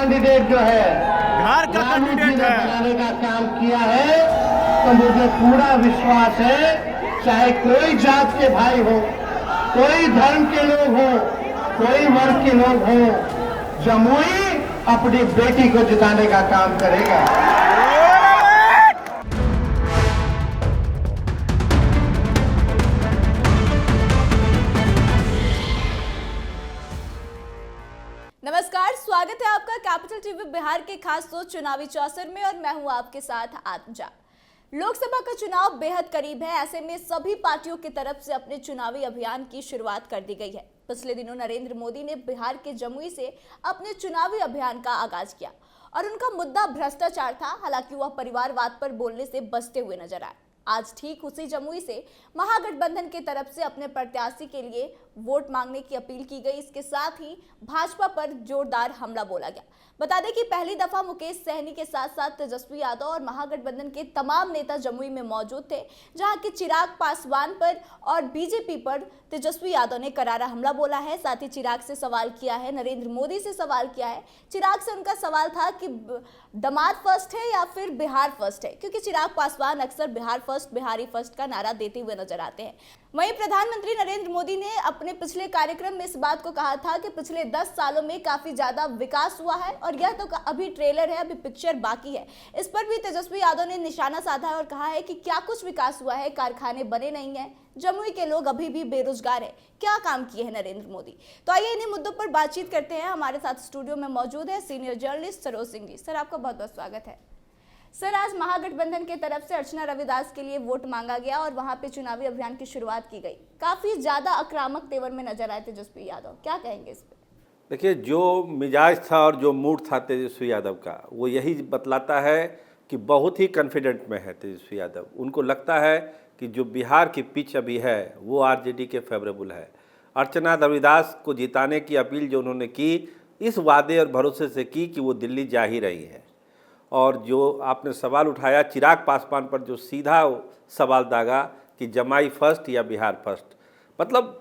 Candidate जो है बिहार का कैंडिडेट है, बनाने का काम किया है, तो मुझे पूरा विश्वास है, चाहे कोई जात के भाई हो, कोई धर्म के लोग हो, कोई वर्ग के लोग हो, जमुई अपनी बेटी को जिताने का काम करेगा। नमस्कार, स्वागत है आपका कैपिटल टीवी बिहार के खास शो चुनावी चौसर में और मैं हूं आपके साथ आत्मजा। लोकसभा का चुनाव बेहद करीब है, ऐसे में सभी पार्टियों की तरफ से अपने चुनावी अभियान की शुरुआत कर दी गई है। पिछले दिनों नरेंद्र मोदी ने बिहार के जमुई से अपने चुनावी अभियान का आगाज किया और उनका मुद्दा भ्रष्टाचार था। हालांकि वह परिवारवाद पर बोलने से बचते हुए नजर आए। आज ठीक उसी जमुई से महागठबंधन की तरफ से अपने प्रत्याशी के लिए वोट मांगने की अपील की गई। इसके साथ ही भाजपा पर जोरदार हमला बोला गया। बता दें कि पहली दफा मुकेश सहनी के साथ साथ तेजस्वी यादव और महागठबंधन के तमाम नेता जमुई में मौजूद थे, जहां कि चिराग पासवान पर और बीजेपी पर तेजस्वी यादव ने करारा हमला बोला है। साथ ही चिराग से सवाल किया है, नरेंद्र मोदी से सवाल किया है। चिराग से उनका सवाल था कि दामाद फर्स्ट है या फिर बिहार फर्स्ट है, क्योंकि चिराग पासवान अक्सर बिहार फर्स्ट, बिहारी फर्स्ट का नारा देते हुए नजर आते हैं। वहीं प्रधानमंत्री नरेंद्र मोदी ने अपने पिछले कार्यक्रम में इस बात को कहा था कि पिछले 10 सालों में काफी ज्यादा विकास हुआ है और यह तो अभी ट्रेलर है, अभी पिक्चर बाकी है। इस पर भी तेजस्वी यादव ने निशाना साधा और कहा है कि क्या कुछ विकास हुआ है, कारखाने बने नहीं है, जमुई के लोग अभी भी बेरोजगार है, क्या काम किए हैं नरेंद्र मोदी। तो आइए इन्हीं मुद्दों पर बातचीत करते हैं। हमारे साथ स्टूडियो में मौजूद है senior journalist Saroj Singh ji. Sir, आपका बहुत बहुत स्वागत है। सर, आज महागठबंधन की तरफ से अर्चना रविदास के लिए वोट मांगा गया और वहां पे चुनावी अभियान की शुरुआत की गई। काफी ज्यादा आक्रामक तेवर में नजर आए तेजस्वी यादव, क्या कहेंगे इस पे? देखिए, जो मिजाज था और जो मूड था तेजस्वी यादव का, वो यही बतलाता है कि बहुत ही कॉन्फिडेंट में है तेजस्वी यादव। उनको लगता है कि जो बिहार की पिच अभी है वो आरजेडी के फेवरेबल है। अर्चना रविदास को जिताने की अपील जो उन्होंने की, इस वादे और भरोसे से की कि वो दिल्ली जा ही रही है। और जो आपने सवाल उठाया चिराग पासवान पर, जो सीधा सवाल दागा कि जमाई फर्स्ट या बिहार फर्स्ट, मतलब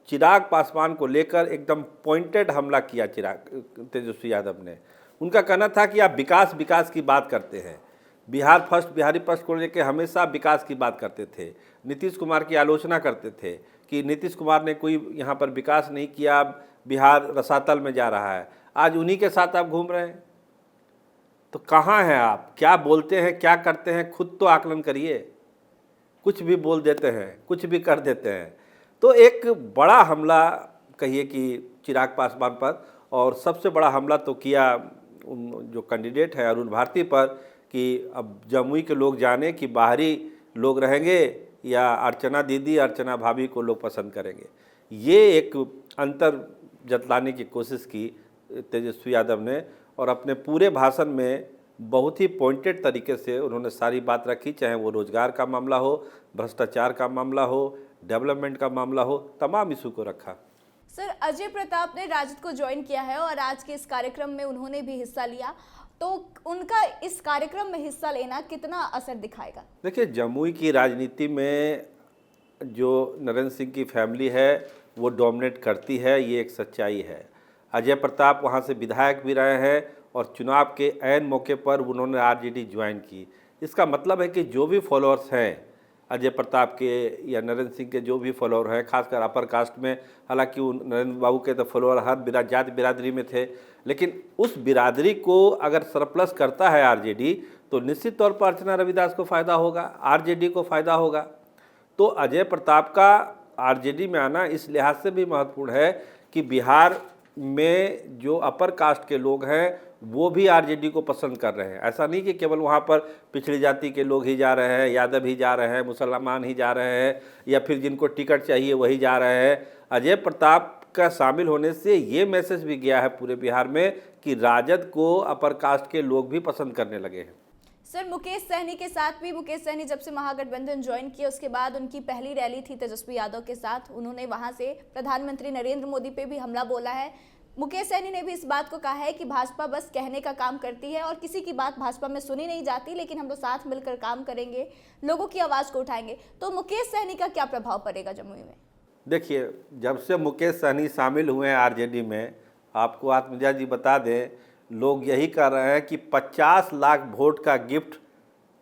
चिराग पासवान को लेकर एकदम पॉइंटेड हमला किया तेजस्वी यादव ने। उनका कहना था कि आप विकास विकास की बात करते हैं, बिहार फर्स्ट, बिहारी फर्स्ट को लेकर हमेशा विकास की बात करते थे। नीतीश कुमार की आलोचना करते थे कि नीतीश कुमार ने कोई यहाँ पर विकास नहीं किया, बिहार रसातल में जा रहा है। आज उन्हीं के साथ आप घूम रहे हैं, तो कहाँ हैं आप? क्या बोलते हैं, क्या करते हैं, खुद तो आकलन करिए। कुछ भी बोल देते हैं, कुछ भी कर देते हैं। तो एक बड़ा हमला कहिए कि चिराग पासवान पर, और सबसे बड़ा हमला तो किया जो कैंडिडेट है अरुण भारती पर कि अब जमुई के लोग जाने कि बाहरी लोग रहेंगे या अर्चना दीदी, अर्चना भाभी को लोग पसंद करेंगे। ये एक अंतर जतलाने की कोशिश की तेजस्वी यादव ने, और अपने पूरे भाषण में बहुत ही पॉइंटेड तरीके से उन्होंने सारी बात रखी, चाहे वो रोजगार का मामला हो, भ्रष्टाचार का मामला हो, डेवलपमेंट का मामला हो, तमाम इशू को रखा। सर, अजय प्रताप ने राजद को ज्वाइन किया है और आज के इस कार्यक्रम में उन्होंने भी हिस्सा लिया, तो उनका इस कार्यक्रम में हिस्सा लेना कितना असर दिखाएगा? देखिए, जमुई की राजनीति में जो नरेंद्र सिंह की फैमिली है वो डोमिनेट करती है, ये एक सच्चाई है। अजय प्रताप वहाँ से विधायक भी रहे हैं और चुनाव के ऐन मौके पर उन्होंने आरजेडी ज्वाइन की। इसका मतलब है कि जो भी फॉलोअर्स हैं अजय प्रताप के या नरेंद्र सिंह के, जो भी फॉलोअर हैं, खासकर अपर कास्ट में, हालांकि नरेंद्र बाबू के तो फॉलोअर हर जात बिरादरी में थे, लेकिन उस बिरादरी को अगर सरप्लस करता है आरजेडी, तो निश्चित तौर पर अर्चना रविदास को फ़ायदा होगा, आरजेडी को फ़ायदा होगा। तो अजय प्रताप का आरजेडी में आना इस लिहाज से भी महत्वपूर्ण है कि बिहार में जो अपर कास्ट के लोग हैं वो भी आरजेडी को पसंद कर रहे हैं। ऐसा नहीं कि केवल वहाँ पर पिछड़ी जाति के लोग ही जा रहे हैं, यादव ही जा रहे हैं, मुसलमान ही जा रहे हैं, या फिर जिनको टिकट चाहिए वही जा रहे हैं। अजय प्रताप का शामिल होने से ये मैसेज भी गया है पूरे बिहार में कि राजद को अपर कास्ट के लोग भी पसंद करने लगे हैं। सर, मुकेश सहनी के साथ भी, मुकेश सहनी जब से महागठबंधन ज्वाइन किया उसके बाद उनकी पहली रैली थी तेजस्वी यादव के साथ। उन्होंने वहां से प्रधानमंत्री नरेंद्र मोदी पे भी हमला बोला है। मुकेश सहनी ने भी इस बात को कहा है कि भाजपा बस कहने का काम करती है और किसी की बात भाजपा में सुनी नहीं जाती, लेकिन हम लोग साथ मिलकर काम करेंगे, लोगों की आवाज़ को उठाएंगे। तो मुकेश सहनी का क्या प्रभाव पड़ेगा जमुई में? देखिए, जब से मुकेश सहनी शामिल हुए हैं आरजेडी में, आपको आत्मजा जी बता दें, लोग यही कह रहे हैं कि 50 लाख वोट का गिफ्ट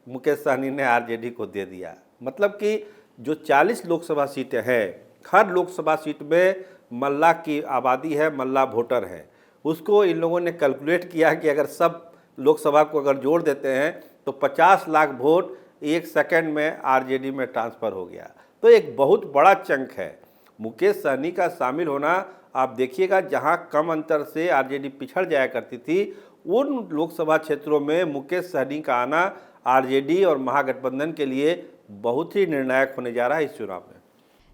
मुकेश सहनी ने आरजेडी को दे दिया। मतलब कि जो 40 लोकसभा सीटें हैं, हर लोकसभा सीट में मल्ला की आबादी है, मल्ला वोटर है। उसको इन लोगों ने कैलकुलेट किया कि अगर सब लोकसभा को अगर जोड़ देते हैं तो 50 लाख वोट 1 सेकंड में आरजेडी में ट्रांसफ़र हो गया। तो एक बहुत बड़ा चंक है मुकेश सहनी का शामिल होना। आप देखिएगा, जहां कम अंतर से आरजेडी पिछड़ जाया करती थी, उन लोकसभा क्षेत्रों में मुकेश सहनी का आना आरजेडी और महागठबंधन के लिए बहुत ही निर्णायक होने जा रहा है इस चुनाव में।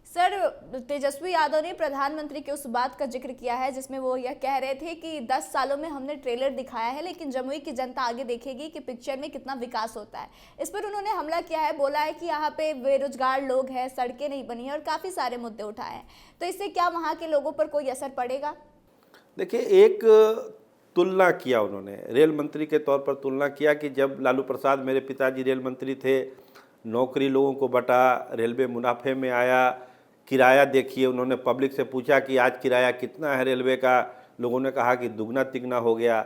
सर, तेजस्वी यादव ने प्रधानमंत्री की उस बात का जिक्र किया है जिसमें वो यह कह रहे थे कि 10 सालों में हमने ट्रेलर दिखाया है, लेकिन जमुई की जनता आगे देखेगी कि पिक्चर में कितना विकास होता है। इस पर उन्होंने हमला किया है, बोला है कि यहाँ पे बेरोजगार लोग हैं, सड़कें नहीं बनी हैं और काफ़ी सारे मुद्दे उठाए हैं। तो इससे क्या वहाँ के लोगों पर कोई असर पड़ेगा? देखिए, एक तुलना किया उन्होंने, रेल मंत्री के तौर पर तुलना किया कि जब लालू प्रसाद मेरे पिताजी रेल मंत्री थे, नौकरी लोगों को बटा, रेलवे मुनाफे में आया, किराया देखिए, उन्होंने पब्लिक से पूछा कि आज किराया कितना है रेलवे का, लोगों ने कहा कि दुगना तिगना हो गया।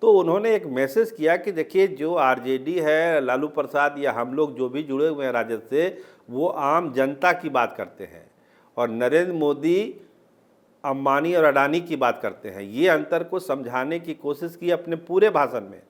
तो उन्होंने एक मैसेज किया कि देखिए, जो आरजेडी है, लालू प्रसाद या हम लोग जो भी जुड़े हुए हैं राजद से, वो आम जनता की बात करते हैं और नरेंद्र मोदी अंबानी और अडानी की बात करते हैं। ये अंतर को समझाने की कोशिश की अपने पूरे भाषण में।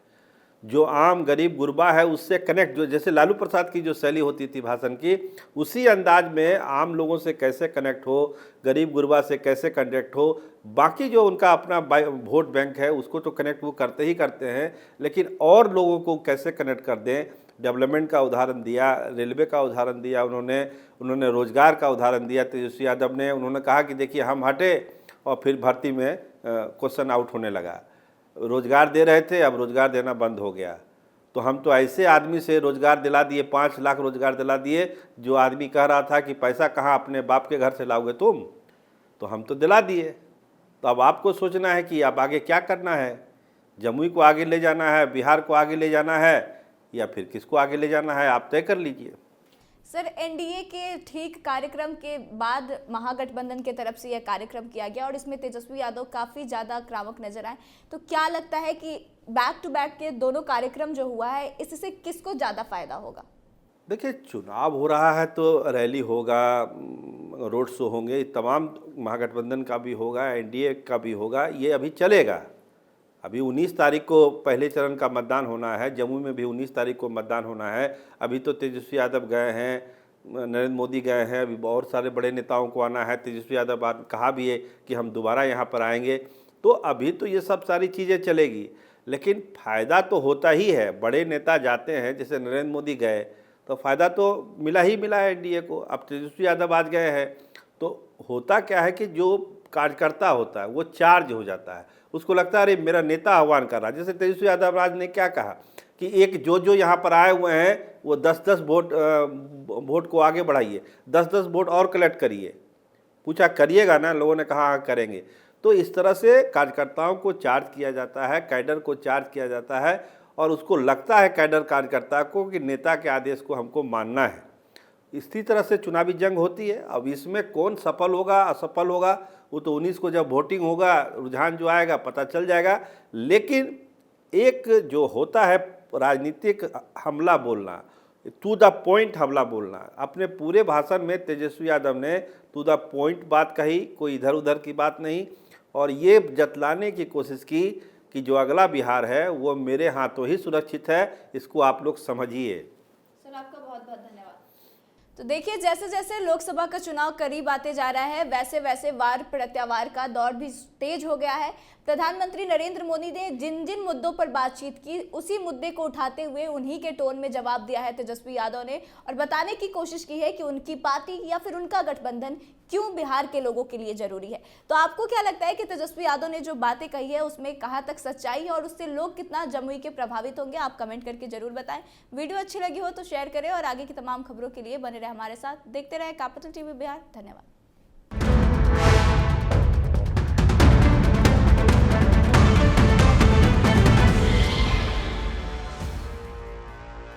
जो आम गरीब गुरबा है उससे कनेक्ट, जो जैसे लालू प्रसाद की जो शैली होती थी भाषण की, उसी अंदाज में आम लोगों से कैसे कनेक्ट हो, गरीब गुरबा से कैसे कनेक्ट हो। बाकी जो उनका अपना वोट बैंक है उसको तो कनेक्ट वो करते ही करते हैं, लेकिन और लोगों को कैसे कनेक्ट कर दें। डेवलपमेंट का उदाहरण दिया, रेलवे का उदाहरण दिया, उन्होंने रोजगार का उदाहरण दिया तेजस्वी यादव ने। उन्होंने कहा कि देखिए, हम हटे और फिर भर्ती में क्वेश्चन आउट होने लगा। रोजगार दे रहे थे, अब रोजगार देना बंद हो गया। तो हम तो ऐसे आदमी से रोजगार दिला दिए, 5 लाख रोजगार दिला दिए, जो आदमी कह रहा था कि पैसा कहाँ अपने बाप के घर से लाओगे तुम, तो हम तो दिला दिए। तो अब आपको सोचना है कि अब आगे क्या करना है। जमुई को आगे ले जाना है, बिहार को आगे ले जाना है, या फिर किसको आगे ले जाना है, आप तय कर लीजिए। सर, एनडीए के ठीक कार्यक्रम के बाद महागठबंधन की तरफ से यह कार्यक्रम किया गया और इसमें तेजस्वी यादव काफ़ी ज़्यादा आक्रामक नजर आए। तो क्या लगता है कि बैक टू बैक के दोनों कार्यक्रम जो हुआ है, इससे किसको ज़्यादा फायदा होगा? देखिए, चुनाव हो रहा है तो रैली होगा, रोड शो होंगे, तमाम महागठबंधन का भी होगा, एनडीए का भी होगा, ये अभी चलेगा। अभी 19 तारीख को पहले चरण का मतदान होना है, जम्मू में भी 19 तारीख को मतदान होना है। अभी तो तेजस्वी यादव गए हैं, नरेंद्र मोदी गए हैं, अभी बहुत सारे बड़े नेताओं को आना है। तेजस्वी यादव कहा भी है कि हम दोबारा यहाँ पर आएंगे। तो अभी तो ये सब सारी चीज़ें चलेगी, लेकिन फ़ायदा तो होता ही है। बड़े नेता जाते हैं, जैसे नरेंद्र मोदी गए तो फ़ायदा तो मिला ही मिला है एनडीए को। अब तेजस्वी यादव आज गए हैं तो होता क्या है कि जो कार्यकर्ता होता है वो चार्ज हो जाता है, उसको लगता है अरे मेरा नेता आह्वान कर रहा है। जैसे तेजस्वी यादव राज ने क्या कहा कि एक जो यहाँ पर आए हुए हैं वो 10-10 वोट को आगे बढ़ाइए, 10-10 वोट और कलेक्ट करिए। पूछा करिएगा ना, लोगों ने कहा हाँ करेंगे। तो इस तरह से कार्यकर्ताओं को चार्ज किया जाता है, कैडर को चार्ज किया जाता है और उसको लगता है कैडर कार्यकर्ता को कि नेता के आदेश को हमको मानना है। इसी तरह से चुनावी जंग होती है। अब इसमें कौन सफल होगा असफल होगा वो तो 19 को जब वोटिंग होगा, रुझान जो आएगा पता चल जाएगा। लेकिन एक जो होता है राजनीतिक हमला बोलना, टू द पॉइंट हमला बोलना, अपने पूरे भाषण में तेजस्वी यादव ने टू द पॉइंट बात कही, कोई इधर उधर की बात नहीं, और ये जतलाने की कोशिश की कि जो अगला बिहार है वो मेरे हाथों ही सुरक्षित है। इसको आप लोग समझिए। सर, आपका बहुत बहुत धन्यवाद। तो देखिए, जैसे जैसे लोकसभा का चुनाव करीब आते जा रहा है, वैसे वैसे वार प्रत्यावार का दौर भी तेज हो गया है। प्रधानमंत्री नरेंद्र मोदी ने जिन जिन मुद्दों पर बातचीत की, उसी मुद्दे को उठाते हुए उन्हीं के टोन में जवाब दिया है तेजस्वी यादव ने, और बताने की कोशिश की है कि उनकी पार्टी या फिर उनका गठबंधन क्यों बिहार के लोगों के लिए जरूरी है। तो आपको क्या लगता है कि तेजस्वी यादव ने जो बातें कही है उसमें कहाँ तक सच्चाई है और उससे लोग कितना जमुई के प्रभावित होंगे? आप कमेंट करके जरूर बताएं। वीडियो अच्छी लगी हो तो शेयर करें और आगे की तमाम खबरों के लिए बने रहे हमारे साथ। देखते रहे कैपिटल टीवी बिहार। धन्यवाद।